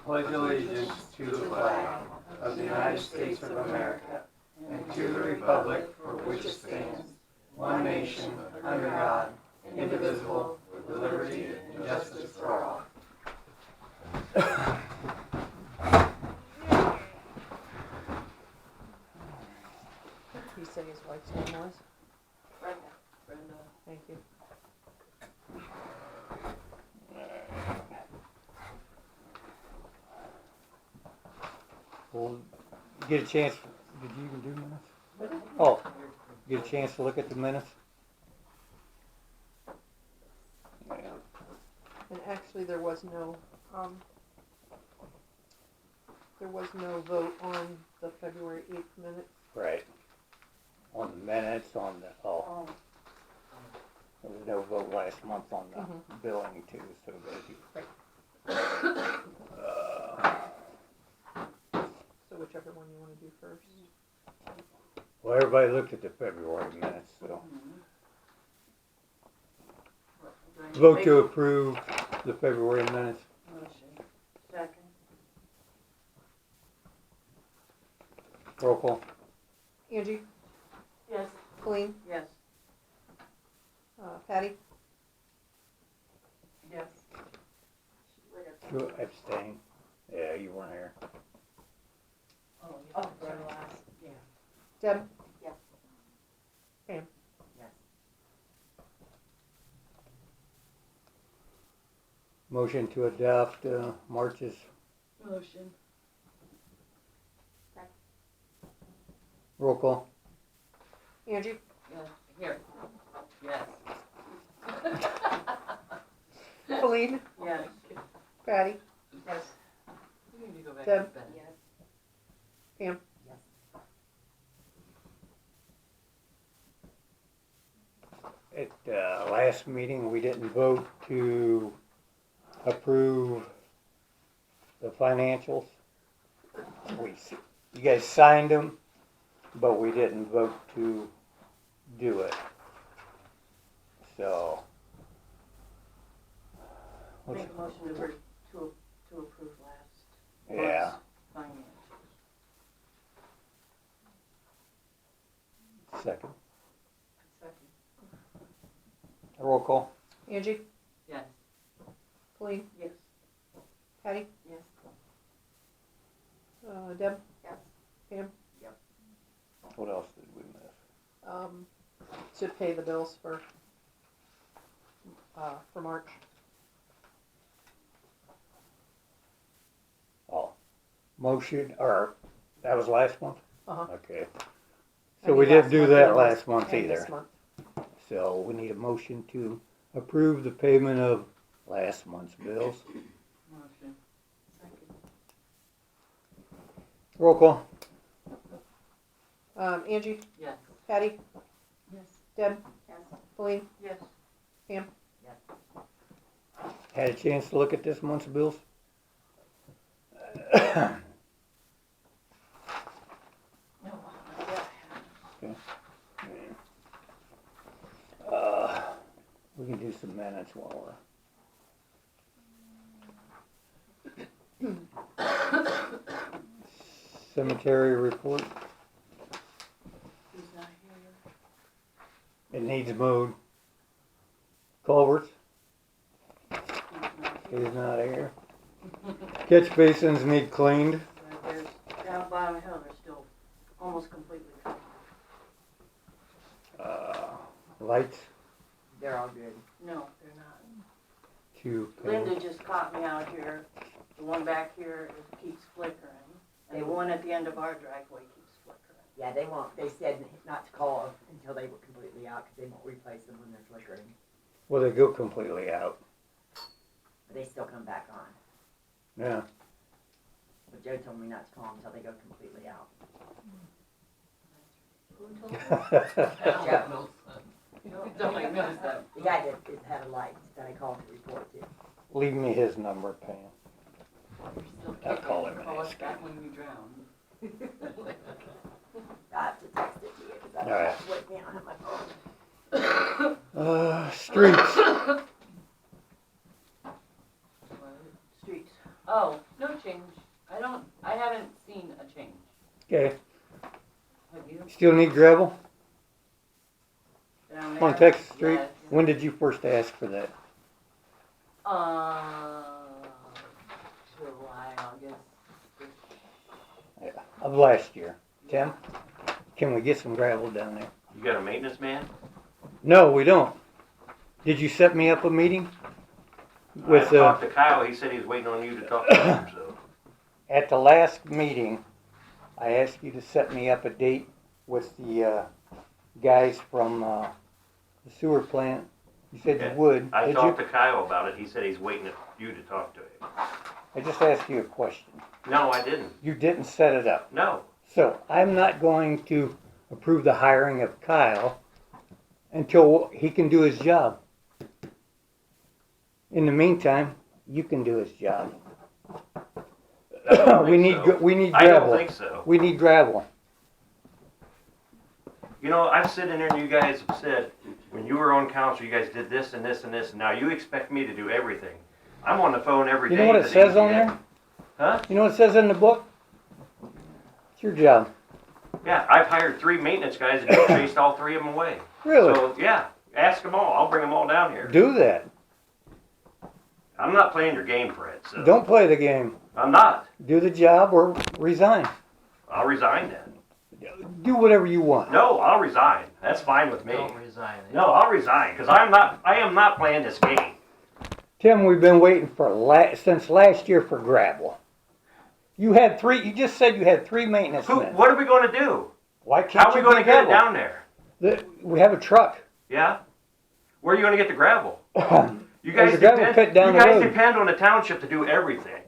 pledge allegiance to the flag of the United States of America and to the republic for which it stands, one nation, under God, indivisible, with liberty and justice for all. You say his wife's name was? Brenda. Thank you. Well, get a chance, did you even do minutes? Oh, get a chance to look at the minutes? Yeah. And actually, there was no vote on the February 8th minutes. Right. On the minutes, on the, Oh, there was no vote last month on the Mhm. billing too, so Right. So whichever one you want to do first. well, everybody looked at the February minutes, so. do I need Vote make to a approve the February minutes. motion? Second. Roll call. Angie, Yes. Colleen, Yes. Patty, Yes. You abstain. Yeah, you weren't here. Oh, for the last, yeah. Deb. Yes. Pam. Yes. Motion to adopt March's. Motion. Roll call. Angie, Yes. Here. Yes. Colleen, Yes. Patty, Yes. You need to go back Deb. to bed. Yes. Pam. Yes. At last meeting, we didn't vote to approve the financials. You guys signed them, but we didn't vote to do it. So. Make a motion to approve last Yeah, month's financials. second. Second. Roll call. Angie, Yes. Colleen, Yes. Patty, Yes. Deb, Yes. Pam, What else did we miss? to pay the bills for March. Oh, motion, or, that was last month? Uh-huh. Okay. I So mean, we didn't last do month that and last month and this either. month. So we need a motion to approve the payment of last month's bills. Motion. Second. Roll call. Angie, Yes. Patty, Yes. Deb, Yes. Colleen, Yes. Pam. Yes. Had a chance to look at this month's bills? No. Yeah. We can do some minutes while cemetery report. Who's not here? It needs mowed. Culverts. Who's He's not not here. Catch basins need cleaned. There's, down bottom of the hill, they're still almost completely covered. Lights They're all good. No, they're not. to Linda just caught me out here. The one back here keeps flickering. And the one at the end of our driveway keeps flickering. Yeah, they won't, they said not to call until they were completely out, because they won't replace them when they're flickering. Well, they go completely out. But they still come back on. Yeah. But Joe told me not to call them until they go completely out. Who told you? Joe, Don't make notice that. the guy that had a light that I called to report to. Leave me his number, Pam. You're still I'll kicking. call him and Call us ask back when you drown. I have to text it to you, because I All don't right. have it with me, I don't have my phone. Streets. Streets. Oh, no change. Okay, Have you still need gravel down on there? Texas Street? Yeah. When did you first ask for that? July, August. Of last year. Tim, can we get some gravel down there? You got a maintenance man? No, we don't. Did you set me up a meeting? With, I talked to Kyle, he said he was waiting on you to talk to him, so. At the last meeting, I asked you to set me up a date with the, guys from, the sewer plant. You said Yeah. you would. I Did talked you? to Kyle about it, he said he's waiting for you to talk to him. I just asked you a question. No, I didn't. You didn't set it up. No. So I'm not going to approve the hiring of Kyle until he can do his job. In the meantime, you can do his job. I don't we think need so. we need I don't gravel. think so. We need gravel. You know, I've sit in there and you guys have said, when you were on council, you guys did this and this and this, and now you expect me to do everything. I'm on the phone every day. You know what it to says these on guys. there? Huh? You know what it says in the book? It's your job. Yeah, I've hired 3 maintenance guys and you chased all 3 of them away. Really? So, yeah, ask them all. I'll bring them all down here. Do that. I'm not playing your game, Fred, so. Don't play the game. I'm not. Do the job or resign. I'll resign then. Do whatever you want. No, I'll resign. That's fine with me. Don't resign it. No, I'll resign, because I am not playing this game. Tim, we've been waiting for since last year for gravel. You had 3. You just said you had 3 maintenance men. What are we gonna do? Why can't How are we you gonna get get it gravel? down there? We have a truck. Yeah? Where are you gonna get the gravel? You There's guys a gravel pit down you the guys road. depend on the township to do everything.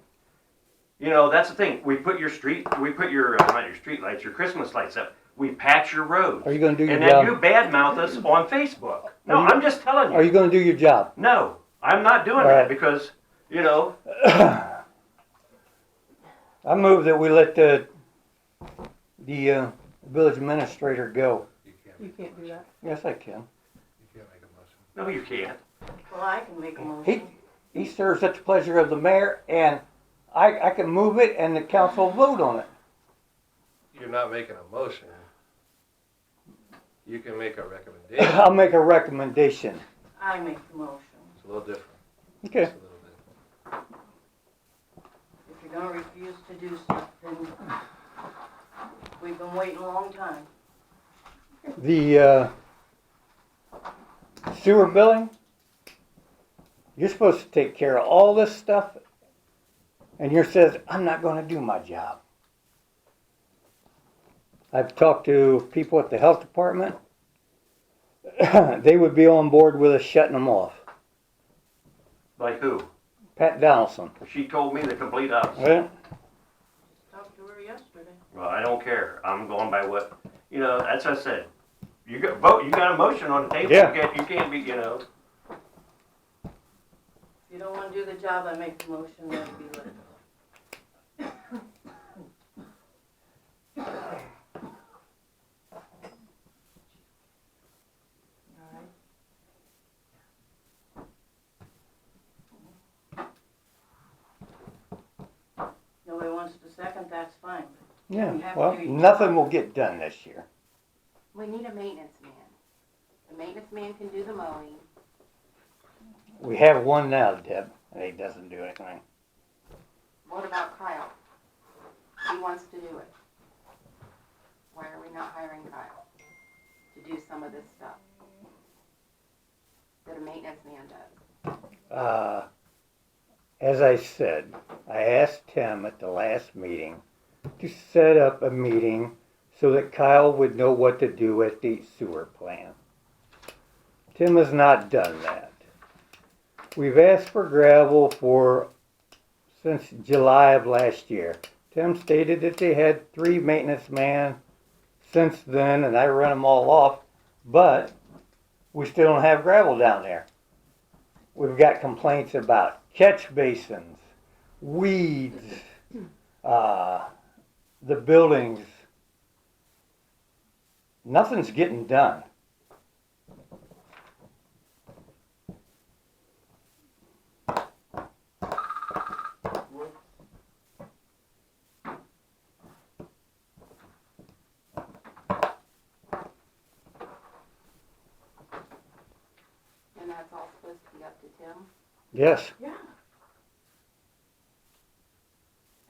You know, that's the thing. We put your not your street lights, your Christmas lights up. We patch your roads. Are you going to do your And then job? you badmouth us on Facebook. No, Are you- I'm just telling you. Are you going to do your job? No, I'm not doing All right. that because, you know, I move that we let the village administrator go. You can't do that. Yes, I can. no, you can't. Well, I can make a motion. He serves at the pleasure of the mayor, and I can move it, and the council vote on it. You're not making a motion. You can make a recommendation. I'll make a recommendation. I make the motion. It's a little different. Okay. Just a little bit. If you're gonna refuse to do something, we've been waiting a long time. The sewer billing, you're supposed to take care of all this stuff, and you says, I'm not going to do my job. I've talked to people at the health department. They would be on board with us shutting them off. Like who? Pat Donaldson. She told me the complete opposite. Well, Talked to her yesterday. Well, I don't care. I'm going by what, you know, that's what I said. You got vote. You got a motion on the table. Yeah. You can't be, you know. If you don't wanna do the job, I make the motion that it be let go. Nobody wants to second, that's fine. yeah, well, nothing will get done this year. We need a maintenance man. The maintenance man can do the mowing. We have one now, Deb, and he doesn't do anything. What about Kyle? He wants to do it. Why are we not hiring Kyle to do some of this stuff that a maintenance man does? As I said, I asked Tim at the last meeting to set up a meeting so that Kyle would know what to do at the sewer plant. Tim has not done that. We've asked for gravel since July of last year. Tim stated that they had 3 maintenance men since then, and I ran them all off, but we still don't have gravel down there. We've got complaints about catch basins, weeds, the buildings. Nothing's getting done. And that's all supposed to be up to Tim? Yes, Yeah.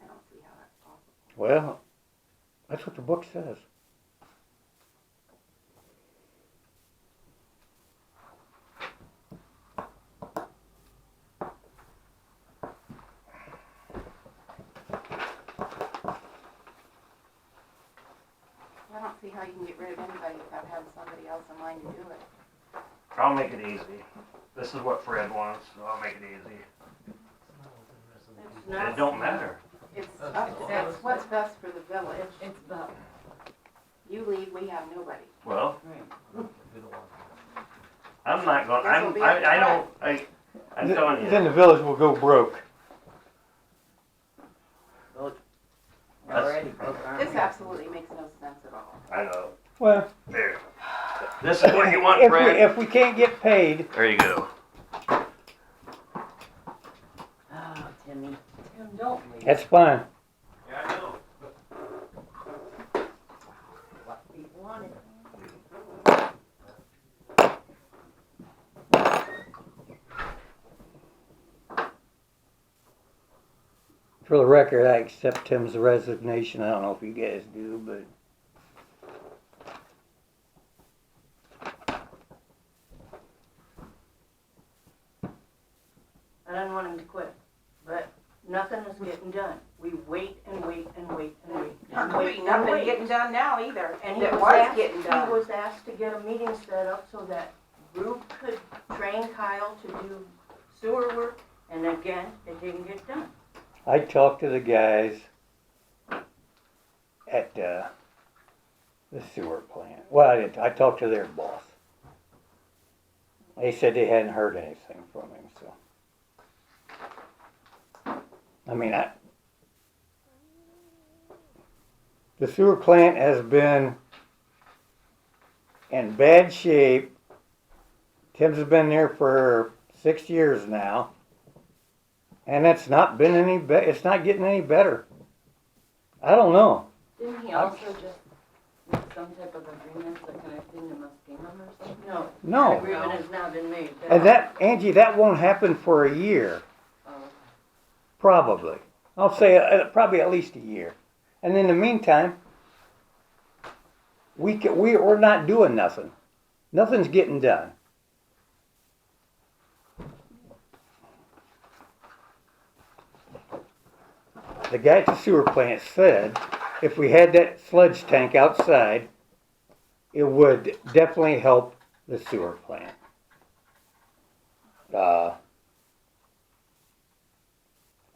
I don't see how that's possible. well, that's what the book says. I don't see how you can get rid of anybody without having somebody else in line to do it. I'll make it easy. This is what Fred wants, so I'll make it easy. It's And not. it don't matter. It's that's what's best for the village. It's about, You leave, we have nobody. Well, Right. I'm not going, This'll be a I don't, I'm telling Then you. the village will go broke. already broke our. This absolutely makes no sense at all. I know. Well, There. This is what you want, if we, Fred? if we can't get paid, There you go. Oh, Timmy. Tim, don't leave. that's fine. Yeah, I know. What people wanted. For the record, I accept Tim's resignation. I don't know if you guys do, but I didn't want him to quit, but nothing is getting done. We wait and wait and wait and wait. And wait and Nothing wait. getting done now either. And he That was was asked, getting he done. was asked to get a meeting set up so that Rube could train Kyle to do sewer work, and again, it didn't get done. I talked to the guys at the sewer plant. Well, I didn't. I talked to their boss. They said they hadn't heard anything from him, so. I mean, the sewer plant has been in bad shape. Tim's been there for 6 years now. And it's not been any it's not getting any better. I don't know. Didn't he also just make some type of agreement that connected to Muskingum or something? No. No. That agreement has now been made. And that, Angie, that won't happen for a year. Oh, Probably. I'll say probably at least a year. And in the meantime, we're not doing nothing. Nothing's getting done. The guy at the sewer plant said if we had that sludge tank outside, it would definitely help the sewer plant.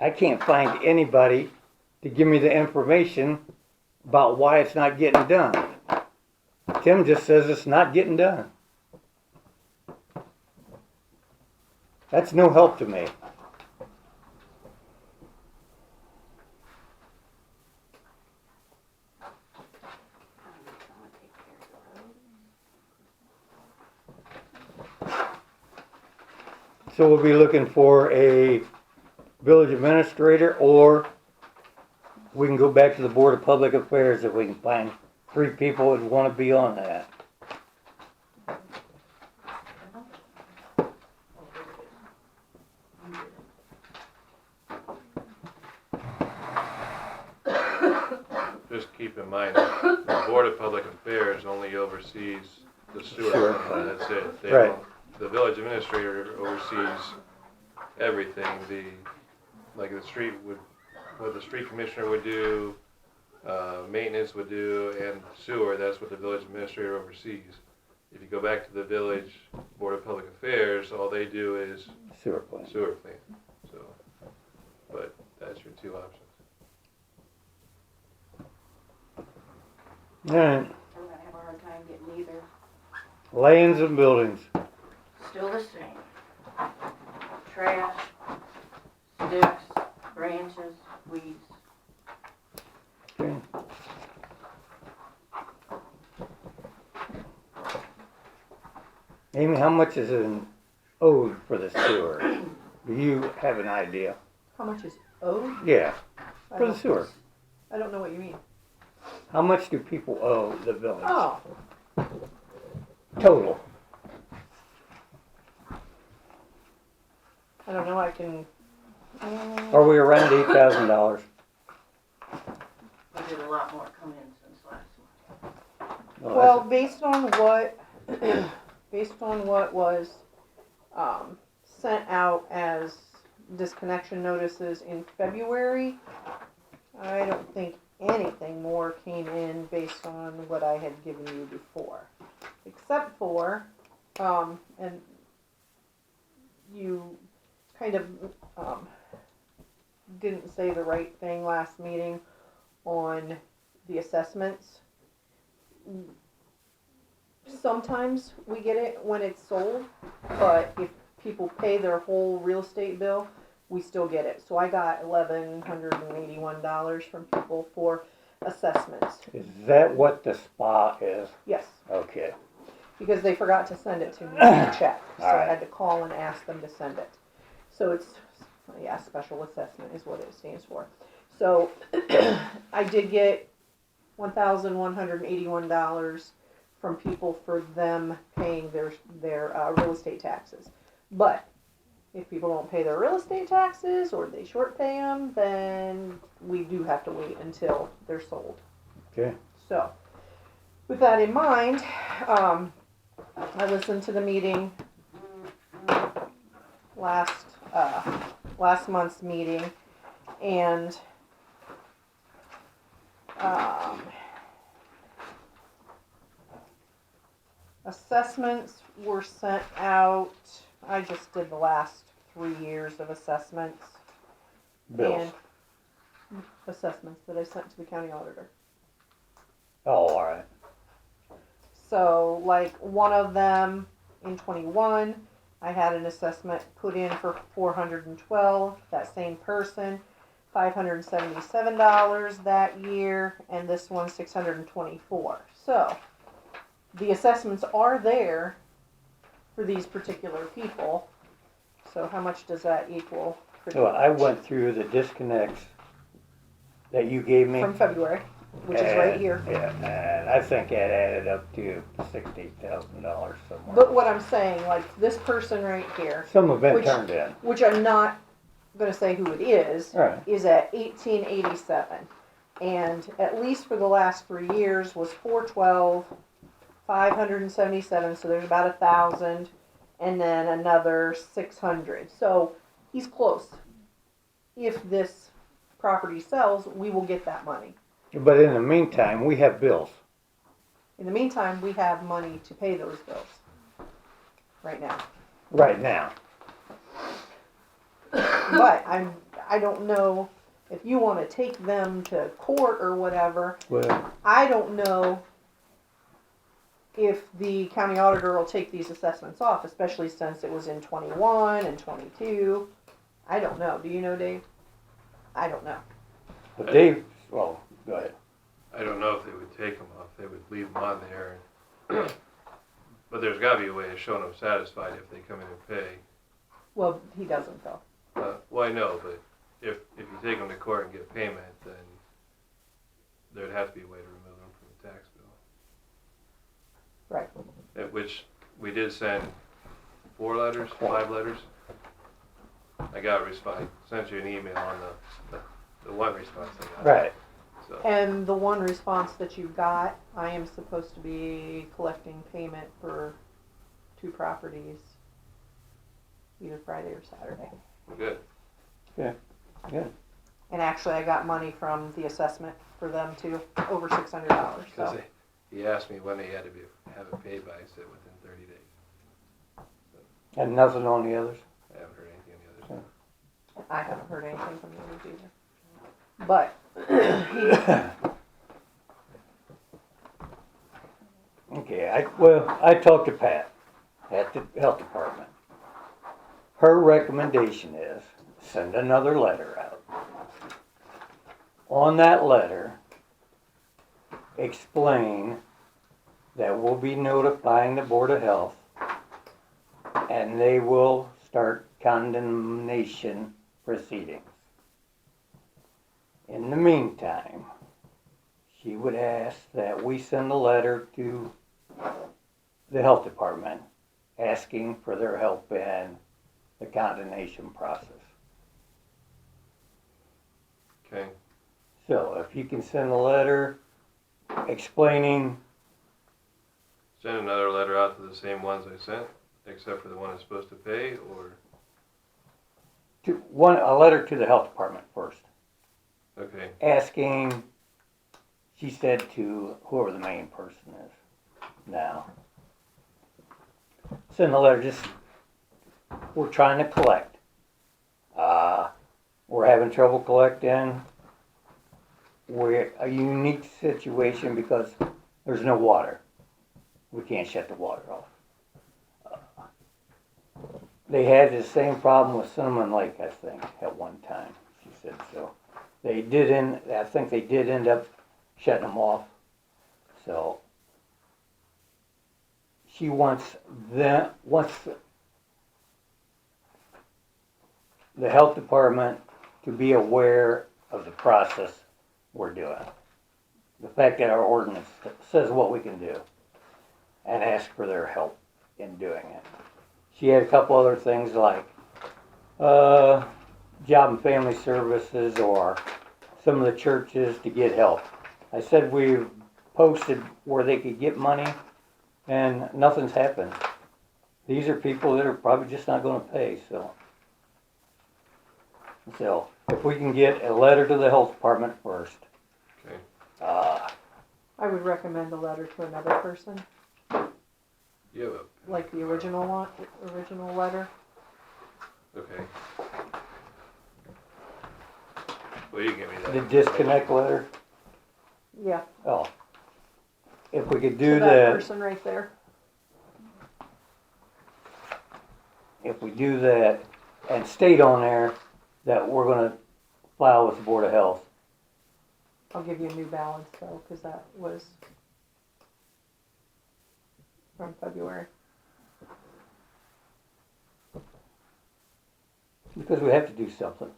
I can't find anybody to give me the information about why it's not getting done. Tim just says it's not getting done. That's no help to me. So we'll be looking for a village administrator, or we can go back to the Board of Public Affairs if we can find 3 people that want to be on that. Just keep in mind, the Board of Public Affairs only oversees the sewer Sewer plant, that's it. They Right. don't- The village administrator oversees everything, like the street would, what the street commissioner would do, maintenance would do, and sewer, that's what the village administrator oversees. If you go back to the village Board of Public Affairs, all they do is Sewer plant. sewer plant, so, but that's your 2 options. All right. I'm gonna have a hard time getting either. Lands and buildings. Still the same. Trash, sticks, branches, weeds. Okay. Amy, how much is owed for the sewer? Do you have an idea? How much is owed? Yeah, I for the don't- sewer. I don't know what you mean. How much do people owe the village? Oh, Total. I don't know, I can, Are we around $8,000? We did a lot more come in since last month. well, based on what, based on what was, sent out as disconnection notices in February, I don't think anything more came in based on what I had given you before. Except for, and you kind of, didn't say the right thing last meeting on the assessments. Sometimes we get it when it's sold, but if people pay their whole real estate bill, we still get it. So I got $1,181 from people for assessments. Is that what the spa is? Yes, Okay. because they forgot to send it to me in a check, so I Alright. had to call and ask them to send it. So it's, yeah, special assessment is what it stands for. So I did get $1,181 from people for them paying their real estate taxes. But if people don't pay their real estate taxes or they short pay them, then we do have to wait until they're sold. Okay. So, with that in mind, I listened to the meeting last month's meeting, and assessments were sent out. I just did the last 3 years of assessments. Bills. And assessments that I sent to the county auditor. Oh, all right. So, like, one of them in 21, I had an assessment put in for $412. That same person, $577 that year, and this one $624. So, the assessments are there for these particular people. So, how much does that equal? So I went through the disconnects that you gave me. From February, which is right and- here. Yeah, and I think that added up to $60,000 somewhere. But what I'm saying, like this person right here, Some have been which- turned in. which I'm not gonna say who it is All right. at 1887. And at least for the last 3 years was 412, 577, so there's about 1,000, and then another 600. So he's close. If this property sells, we will get that money. But in the meantime, we have bills. In the meantime, we have money to pay those bills right now. Right now. But I don't know if you want to take them to court or whatever. Well, I don't know if the county auditor will take these assessments off, especially since it was in 21 and 22. I don't know. Do you know, Dave? I don't know. but Dave, well, go ahead. I don't know if they would take them off, they would leave them on there. But there's gotta be a way of showing them satisfied if they come in and pay. Well, he doesn't though. Well, I know, but if you take them to court and get payment, then there'd have to be a way to remove them from the tax bill. Right. Which we did send 4 letters, 5 letters. I got a response, sent you an email on the one response I got. Right. So, And the one response that you got, I am supposed to be collecting payment for 2 properties, either Friday or Saturday. good. And actually, I got money from the assessment for them too, over $600. Because So he asked me when they had to have it paid by, I said within 30 days. And nothing on the others? I haven't heard anything on the others. I haven't heard anything from the others either. But Okay, I talked to Pat at the health department. Her recommendation is send another letter out. On that letter, explain that we'll be notifying the Board of Health and they will start condemnation proceedings. In the meantime, she would ask that we send a letter to the health department asking for their help in the condemnation process. Okay, So if you can send a letter explaining, send another letter out to the same ones I sent, except for the one I'm supposed to pay, or, a letter to the health department first, okay, asking, she said to whoever the main person is now. Send a letter, just, we're trying to collect. We're having trouble collecting. We're a unique situation because there's no water. We can't shut the water off. They had the same problem with Cinnamon Lake, I think, at one time. She said so. I think they did end up shutting them off. So she wants the health department to be aware of the process we're doing. The fact that our ordinance says what we can do, and ask for their help in doing it. She had a couple other things like Job and Family Services or some of the churches to get help. I said we've posted where they could get money, and nothing's happened. These are people that are probably just not going to pay, so if we can get a letter to the health department first. okay. I would recommend a letter to another person, You have a, like the original letter. okay. Well, you give me that. The disconnect letter. Yeah, Oh, if we could to do that that, person right there. if we do that and state on there that we're going to file with the Board of Health. I'll give you a new balance though, because that was from February. Because we have to do something.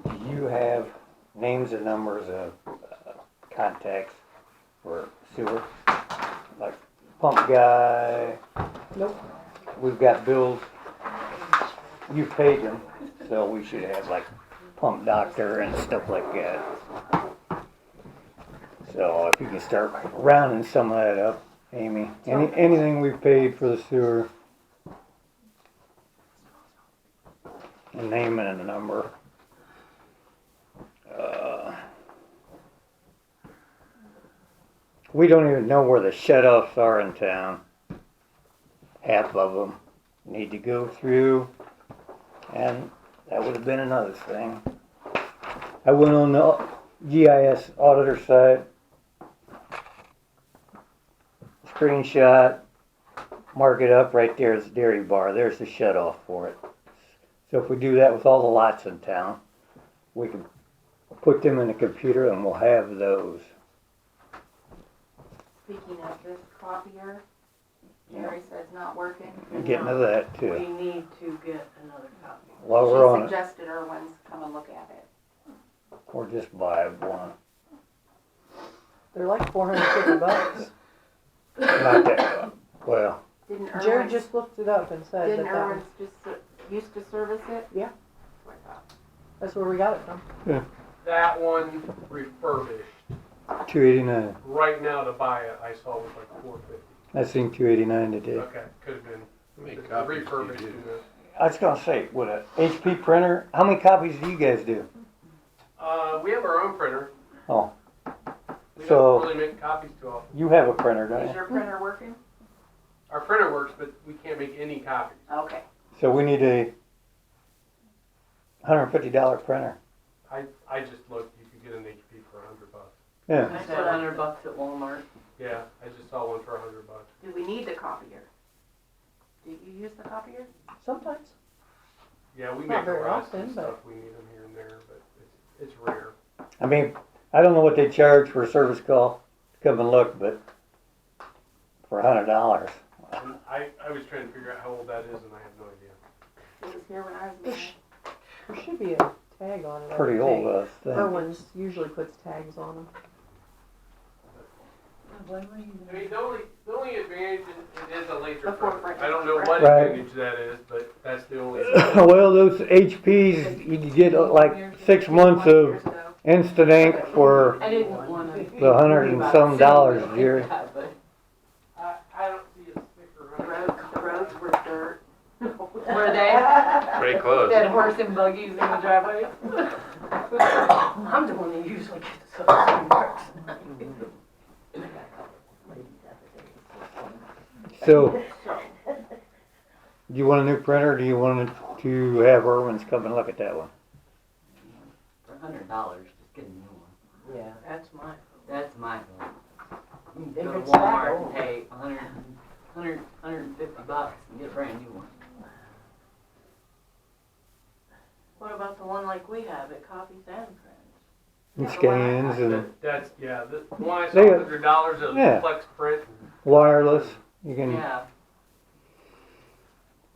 Do you have names and numbers of contacts for sewer? Like pump guy? Nope. We've got bills. You paid them, so we should have like pump doctor and stuff like that. So if you can start rounding some of that up, Amy. Anything we've paid for the sewer. A name and a number. We don't even know where the shut-offs are in town. Half of them need to go through, and that would have been another thing. I went on the GIS auditor site, screenshot, mark it up right there as the dairy bar. There's the shut-off for it. So if we do that with all the lots in town, we can put them in the computer and we'll have those. Speaking of this copier, Jerry says not working. Getting to that We too. need to get another copy. While we're on She it, suggested Irwin's come and look at it. or just buy one. They're like $450. Not that, well, Didn't Jerry Irwin's, just looked it up and said didn't that that was, Irwin's just used to service it? Yeah. That's what I thought. that's where we got it from. That one refurbished. $289. Right now to buy it, I saw it was like $450. I seen $289 today. Okay, could have been. How many the copies do you refurbished do? in the- I was gonna say, with a HP printer, how many copies do you guys do? We have our own printer. Oh, We So- don't really make copies too often. you have a printer, don't Is you? your printer working? Our printer works, but we can't make any copies. Okay. So we need a $150 printer. I just looked, you could get an HP for $100. Yeah. I said $100 at Walmart. Yeah, I just saw one for $100. Do we need the copier? Do you use the copier? Sometimes. Yeah, we Not make very arrests often, and but- stuff, we need them here and there, but it's rare. I mean, I don't know what they charge for a service call to come and look, but for $100. And I was trying to figure out how old that is and I have no idea. It was here when I was there. There should be a tag on it. I Pretty would old, think. I think. Irwin's usually puts tags on them. When were you? I mean, the only advantage it is a laser Before print. print. I don't know what Right. advantage that is, but that's the only. Well, those HPs, you get like 6 months of Years ago. instant ink for I didn't wanna. the $100 and some dollars, dear. I don't see a sticker The on roads, the roads were dirt. Were they? Pretty close. Dead horse and buggies in the driveway? I'm the one that usually gets the stuff. So, do you want a new printer, or do you want to have Irwin's come and look at that one? For $100, just get a new one. Yeah. That's my. That's my vote. You If can go to it's that Walmart old. and pay $150 and get a brand new one. What about the one like we have, it copies and prints? And Yeah, scans and That's, yeah, the one I saw, They- $100, it was yeah. flex print. wireless, you can, Yeah,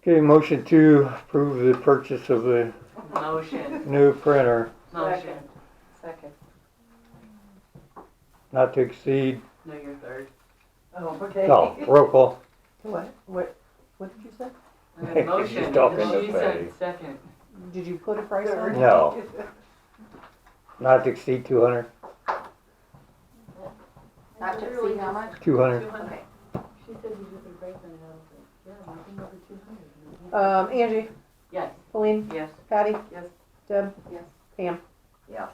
okay, motion to approve the purchase of the motion, new printer, motion. Second. not to exceed, No, you're third. Oh, okay. oh, roll call. What? What did you say? I got a motion, She's talking to she Betty. said second. Did you put a price on it? No. Not to exceed 200, Not to exceed how much? 200. Okay. She said you just a price on it, I was like, yeah, nothing over 200. Angie, Yes. Pauline, Yes, Patty, Yes. Deb, Yes. Pam. Yes.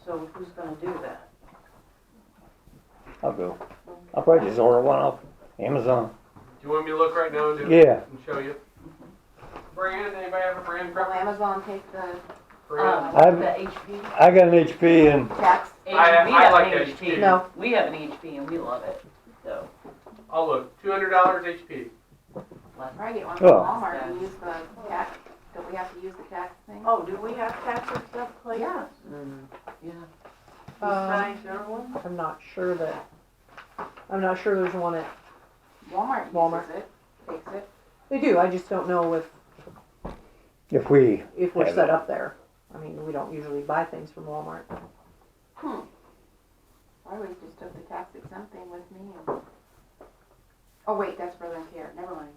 so who's gonna do that? I'll go. I'll probably just order one off Amazon. Do you want me to look right now and do it? Yeah, And show you? Brand, anybody have a brand Will preference? Amazon take the Brand? I've- The HP. I got an HP and tax? We I have like an HP. HP. No. We have an HP and we love it, so. I'll look, $200 HP. Probably get one from Oh. Walmart and use the tax. Don't we have to use the tax thing? Oh, do we have tax and stuff like Yeah. that? Yeah. Besides your one? I'm not sure there's one at, Walmart Walmart. uses it, takes it. they do, I just don't know if we, if we're Have set it. up there. I mean, we don't usually buy things from Walmart. I always just took the tax exempt thing with me and. Oh wait, that's Brother and Care, never mind.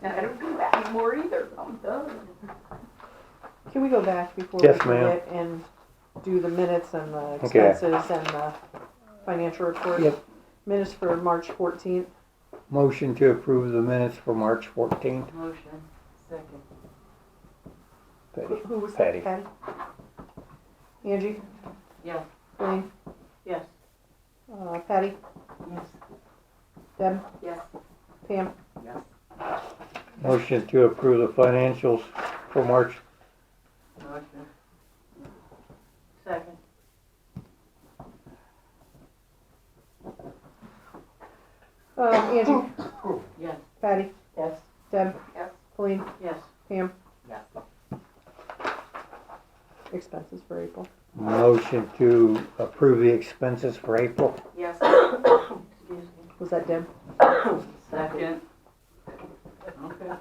And I don't do that anymore either, I'm done. Can we go back before Yes, we ma'am. forget and do the minutes and the Okay. expenses and the financial report? Yep. Minutes for March 14th. motion to approve the minutes for March 14th. Motion. Second. Who who was Patty. that? Patty? Angie? Yes. Pauline? Yes. Patty? Yes. Deb? Yes. Pam? Yes. Motion to approve the financials for March. Motion. Second. Angie? Yes. Patty? Yes. Deb? Yes. Pauline? Yes. Pam? Yes. Expenses for April. Motion to approve the expenses for April. Yes. Excuse me. Was that Deb? Second. Okay.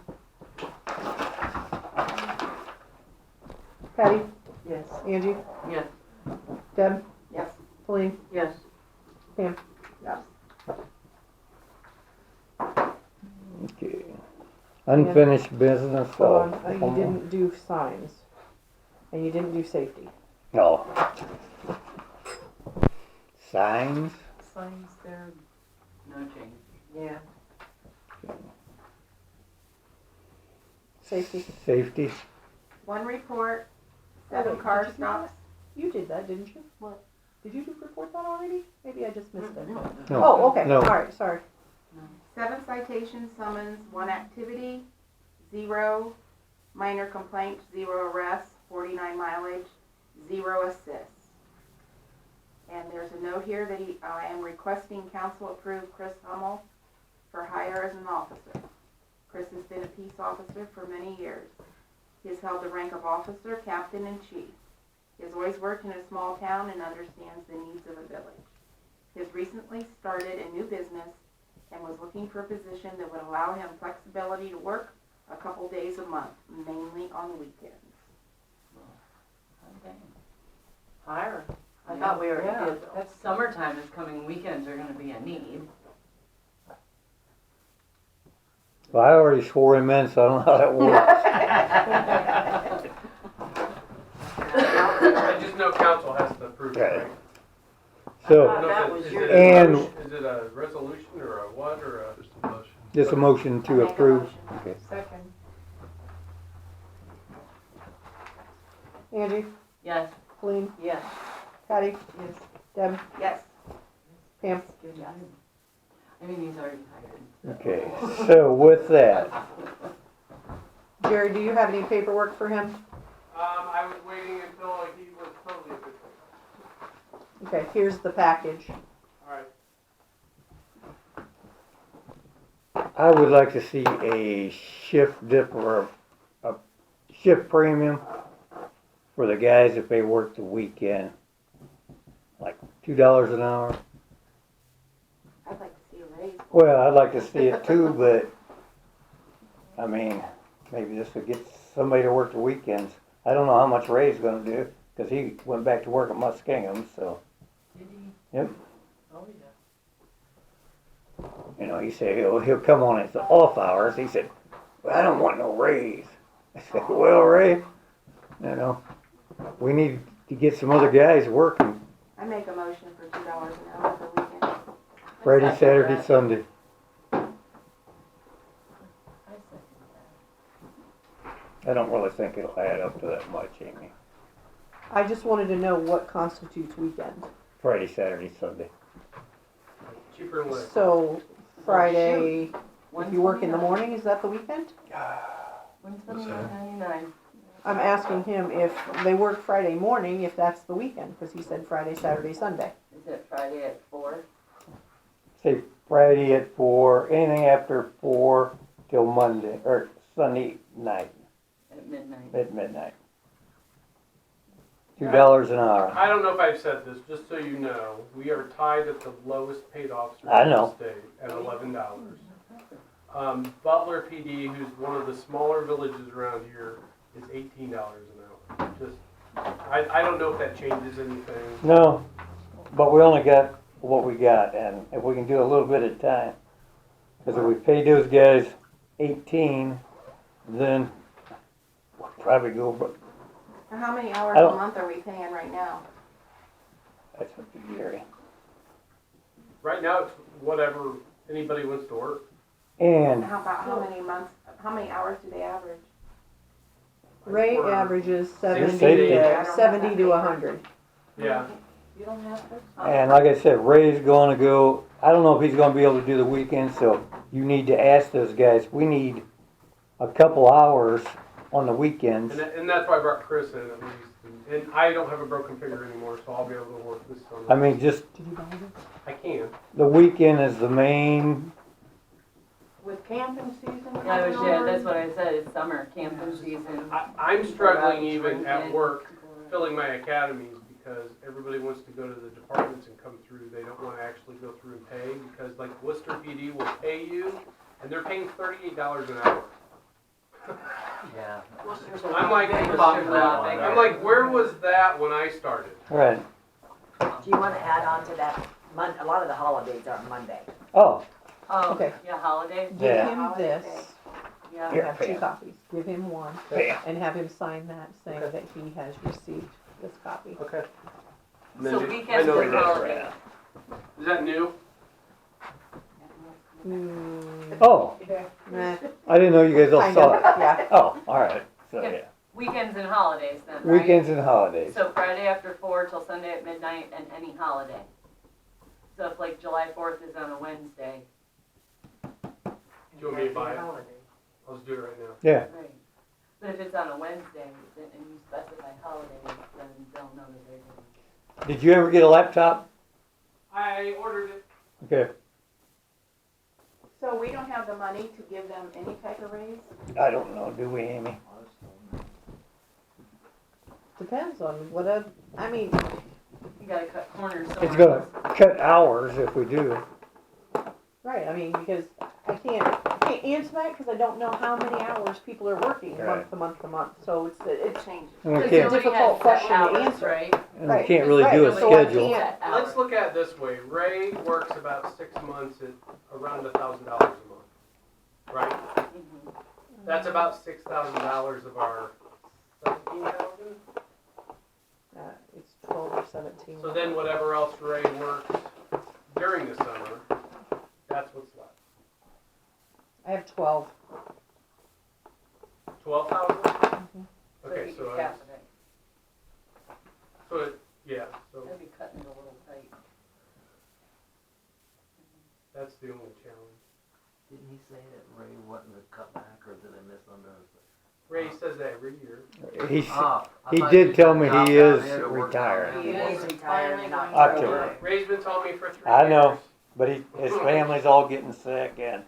Patty? Yes. Angie? Yes. Deb? Yes. Pauline? Yes. Pam? Yes. Okay. Unfinished business. Hold on, you didn't do signs. And you didn't do safety. No. Signs. Signs there. No change. Yeah. Safety. Safety. One report, Oh, 7 wait, car did you do stops. You did that, didn't you? What? Did you report that already? Maybe I just missed it. No. Oh, okay, No. alright, sorry. 7 citations, summons, 1 activity, 0 minor complaints, 0 arrests, 49 mileage, 0 assists. And there's a note here that I am requesting council approve Chris Hummel for hire as an officer. Chris has been a peace officer for many years. He has held the rank of officer, captain, and chief. He has always worked in a small town and understands the needs of a village. He has recently started a new business and was looking for a position that would allow him flexibility to work a couple days a month, mainly on weekends. Okay. Hire. I thought we already Yeah, did though. that's summertime is coming, weekends are gonna be a need. Well, I already swore him in, so I don't know how that works. I just know council has to approve it, Okay. right? So, I don't know if That it- was is your- it a And- motion- Is it a resolution or a what or a? Just a motion. just a motion I to make a approve. motion. Okay. Second. Angie, Yes. Colleen, Yes. Patty? Yes. Deb? Yes. Pam? Yes. I mean, he's already hired. Okay, so with that, Jerry, do you have any paperwork for him? I was waiting until he was totally official. Okay, here's the package. Alright. I would like to see a shift dip or a shift premium for the guys if they work the weekend. Like $2 an hour. I'd like to see a raise. Well, I'd like to see it too, but, I mean, maybe this would get somebody to work the weekends. I don't know how much Ray's gonna do, cause he went back to work at Muskingum, so, Did he? Yep. Oh, yeah. you know, he said he'll come on his off hours. He said, well, I don't want no raise. I said, well, Ray, you know, we need to get some other guys working I make a motion for $2 an hour for weekends. Friday, Saturday, Sunday. I second that. I don't really think it'll add up to that much, Amy. I just wanted to know what constitutes weekend. Friday, Saturday, Sunday. Cheaper than what? So, Friday, if you work in the $129. morning, is that the weekend? $129.99. I'm asking him if they work Friday morning, if that's the weekend, because he said Friday, Saturday, Sunday. Is it Friday at 4? Say Friday at 4, anything after 4 till Monday, or Sunday night, At midnight? at midnight. $2 an hour. I don't know if I've said this, just so you know, we are tied at the lowest paid officer I in the know. state at $11. Butler PD, who's one of the smaller villages around here, is $18 an hour. Just, I don't know if that changes anything. No, but we only got what we got, and if we can do a little bit at a time. Because if we pay those guys 18, then we'll probably go, but Now, how many hours I a don't- month are we paying right now? that's up to Gary. Right now, it's whatever anybody wants to work. And And how about how many hours do they average? Ray Or- averages Safety. 70 to 100. Yeah, You don't have to? And like I said, Ray's gonna go, I don't know if he's gonna be able to do the weekend, so you need to ask those guys, we need a couple hours on the weekends. and that's why I brought Chris in at least. And I don't have a broken finger anymore, so I'll be able to work this summer. I mean, just, Did you buy this? I can. the weekend is the main, With camping season Yeah, coming on. that's what I said, it's summer, camping season. I'm struggling even at work filling my academies because everybody wants to go to the departments and come through. They don't want to actually go through and pay because like Worcester PD will pay you and they're paying $38 an hour. Yeah. I'm like, I'm like, where was that when I started? right, Do you wanna add on to that? A lot of the holidays are Monday. oh, Oh, Okay. yeah, holidays, Give Yeah. him this. yeah. You have 2 copies. Give him one Bam. and have him sign that saying that he has received this copy. Okay. So weekends know and it is. holidays. Is that new? oh, Nah, I didn't know you guys all kind saw of, it. yeah. Oh, all right, so Yeah. yeah, Weekends and holidays then, right? weekends and holidays. So Friday after 4 till Sunday at midnight and any holiday. So if like July 4th is on a Wednesday, Do you want me to buy it? I'll just do it right now. Yeah, right. But if it's on a Wednesday then, and you specify holidays, then they'll know that they're doing. did you ever get a laptop? I ordered it. Okay, So we don't have the money to give them any type of raise? I don't know, do we, Amy? Depends on what I mean, You gotta cut corners It's somewhere. gonna cut hours if we do. right, I mean, because I can't answer that because I don't know how many hours people are working Right. month to month to month, so it's, Changes. And we It's can't, a difficult question to answer. Right? and we right, can't really right, do a so I schedule. can't- Let's look at it this way. Ray works about 6 months at around $1,000 a month, right? Mhm. That's about $6,000 of our 17,000. It's 12 or 17. So then whatever else Ray works during the summer, that's what's left. I have 12. 12,000? So Okay, you so could cap it. yeah, so Maybe cutting it a little tight. that's the only challenge. Didn't he say that Ray wasn't a cutback, or did I misunderstand? Ray says that every year. He He did tell me he is retired. He is retired finally in going October. Ray's been telling me for 3 years. I know. But his family's all getting sick and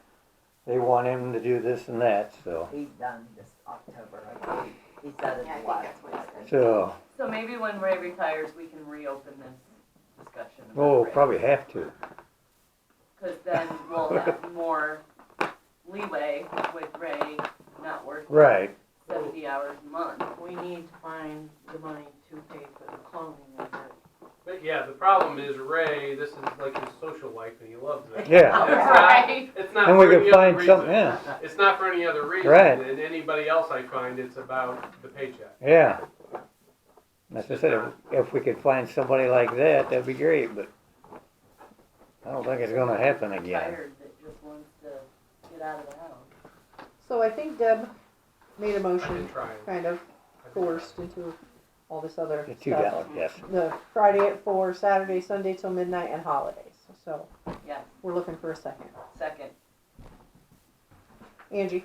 they want him to do this and that, so. He's done this October, I think. He said it Yeah, I think was. that's what he said. So, So maybe when Ray retires, we can reopen this discussion. about we'll Ray. probably have to. Cause then we'll have more leeway with Ray not working Right. 70 hours a month. We need to find the money to pay for the clothing of it. But yeah, the problem is Ray, this is like his social life and he loves it. Yeah. Right. It's not And we for can any other find reason. something, yeah. It's not for any other reason Right. than anybody else I find, it's about the paycheck. Yeah. As I said, if we could find somebody like that, that'd be great, but I don't think it's gonna happen again. Tired that just wants to get out of the house. So I think Deb made a I've motion, been trying. kind of forced into all this other The stuff. $2, yes. The Friday at 4, Saturday, Sunday till midnight, and holidays. So Yes, we're looking for a second. second, Angie,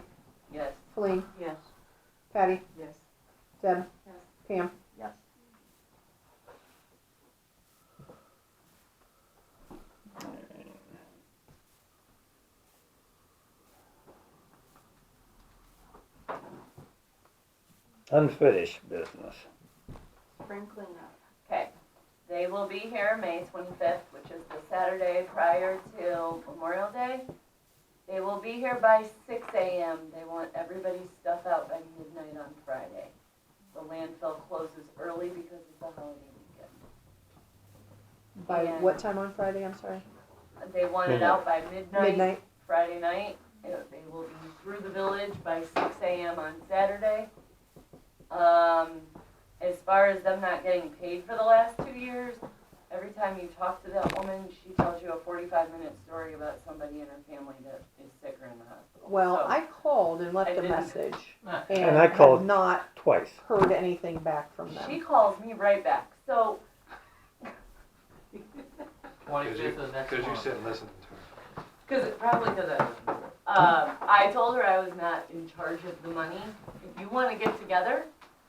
yes. Colleen, Yes. Patty, Yes. Deb, Yes. Pam. Yes. Unfinished business. Spring cleanup. Okay, they will be here May 25th, which is the Saturday prior to Memorial Day. They will be here by 6 a.m. They want everybody's stuff out by midnight on Friday. The landfill closes early because of the holiday weekend. By And- what time on Friday? I'm sorry. They want it out by Midnight. Friday night. They will be through the village by 6 a.m. on Saturday. As far as them not getting paid for the last 2 years, every time you talk to that woman, she tells you a 45-minute story about somebody in her family that is sick or in the hospital. Well, So, I called and left I a didn't- message, And I have called not twice. heard anything back from them. she calls me right back. So 25th of next Because you month. sit and listen to him. Probably because I was bored. I told her I was not in charge of the money. If you want to get together,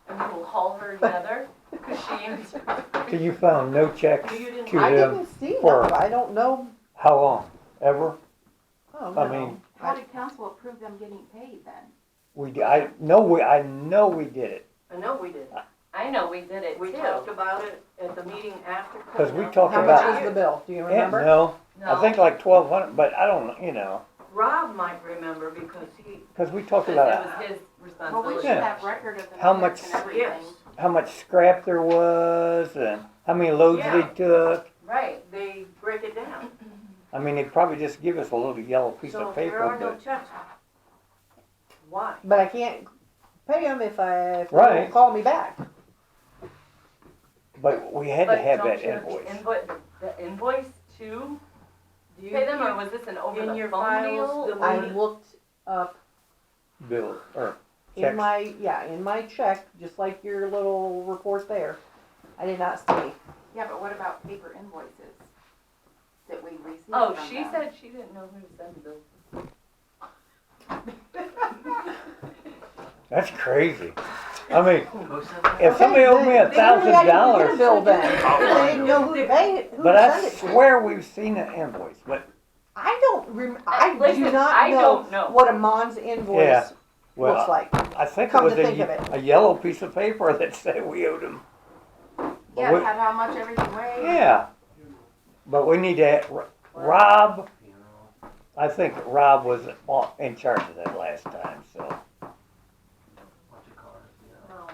and we will haul her together, because she answered. So you found no checks You didn't- to I them? didn't see for- them. I don't know. How long? Ever? Oh, I no. mean, How did council approve them getting paid then? I know we did it. I know we did. I know we did it We too. talked about it at the meeting after. 'Cause we cleanup. talked How about- much is the bill? Do you Eh, remember? No, No. I think like 1,200, but I don't, Rob might remember because he, because we talked Because about it was his Well, we responsibility. should Yeah. have record of the How minutes much- and everything. yes, how much scrap there was and how many loads they Yeah. took. Right. they break it down. I mean, they'd probably just give us a little yellow piece So of if there paper, are no but checks, why? But I can't pay them if they Right. don't call me back. we had to But have don't that you invoice. the invoice to Do you pay them, or keep was this an over in the your phone files deal? the I money? looked up Bill, or in checks. in my check, just like your little report there. I did not see. Yeah, but what about paper invoices that we received Oh, from she them? said she didn't know who to send the. That's crazy. I mean, Who said that? if somebody owed me They didn't get a $1,000, bill then. They didn't know who to pay it, who but to I send it to. swear we've seen an invoice, but I don't I Listen, do not I know don't know. what a Mons invoice Yeah, looks well, like. I think it Come was to think of it. a yellow piece of paper that said we owed them. Yeah, it had how much everything weighed. Yeah, but we need to, Rob, I think Rob was in charge of that last time, so. No.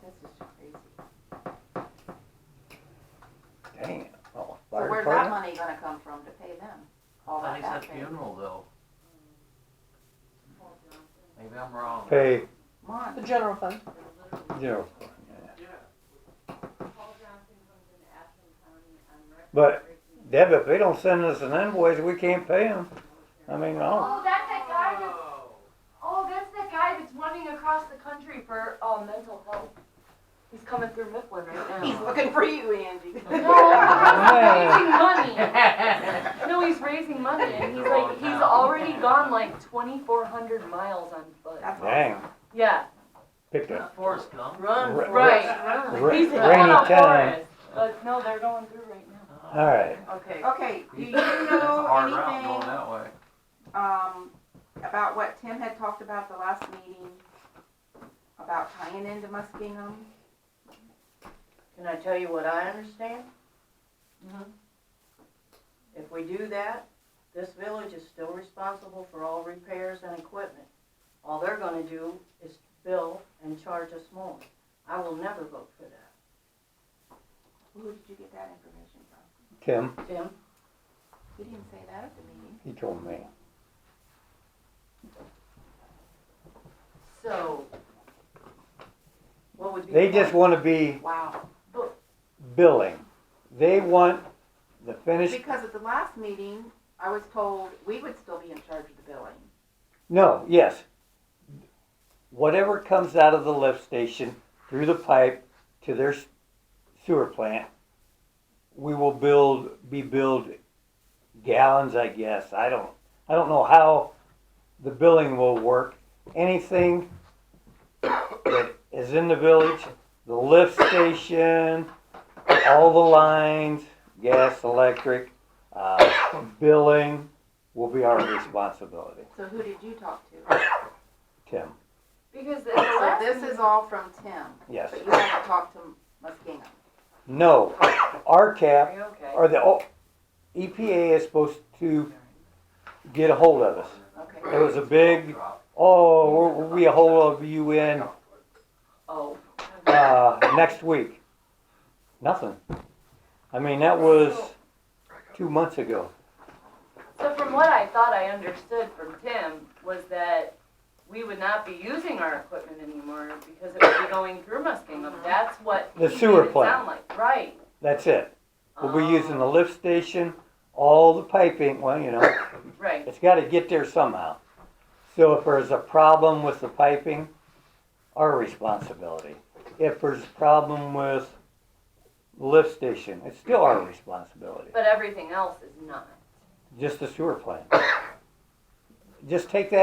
This is just crazy. Dang it. Oh, So fire where's that department? money gonna come from to pay them? All that back pay? though. Maybe I'm wrong. Pay, Come on. The general fund. you know, but Deb, if they don't send us an invoice, we can't pay them. I mean, no. Oh, that's that guy that's, that's that guy that's running across the country for, mental health. He's coming through Mifflin right now. He's looking for you, Angie. No, he's raising money. No, he's raising money, and he's already gone like 2,400 miles on foot. That's Dang, awesome. Yeah, picked up. Forrest Gump. Run, Ra- Forrest, right. run. Ra- He's going rainy up time. Forest, but no, they're going through right now. All right. Okay. Okay, do you That's a know hard route going anything, that way. about what Tim had talked about the last meeting? About tying into Muskingum? Can I tell you what I understand? If we do that, this village is still responsible for all repairs and equipment. All they're gonna do is bill and charge us more. I will never vote for that. Who did you get that information from? Tim, Tim? He didn't say that at the meeting. he told me. So, what would be? They the just point? want to be Wow. billing. They want the finished, Because at the last meeting, I was told we would still be in charge of the billing. no, yes. Whatever comes out of the lift station through the pipe to their sewer plant, we will be billed gallons, I guess. I don't know how the billing will work. Anything that is in the village, the lift station, all the lines, gas, electric, billing will be our responsibility. So who did you talk to? Tim, Because the So last this is all from Tim, yes. but you haven't talked to Muskingum. No, Are RCAP, you okay? or the EPA is supposed to get a hold of us. Okay. There was a big, we'll be a hold of you in, Oh. next week. Nothing. I mean, that was 2 months ago. So from what I thought I understood from Tim was that we would not be using our equipment anymore because it would be going through Muskingum. That's what The he sewer made it plant. sound like. Right. That's it. We'll be using the lift station, all the piping, well, you know, Right. it's gotta get there somehow. So if there's a problem with the piping, our responsibility. If there's a problem with the lift station, it's still our responsibility. But everything else is not. Just the sewer plant. Just take that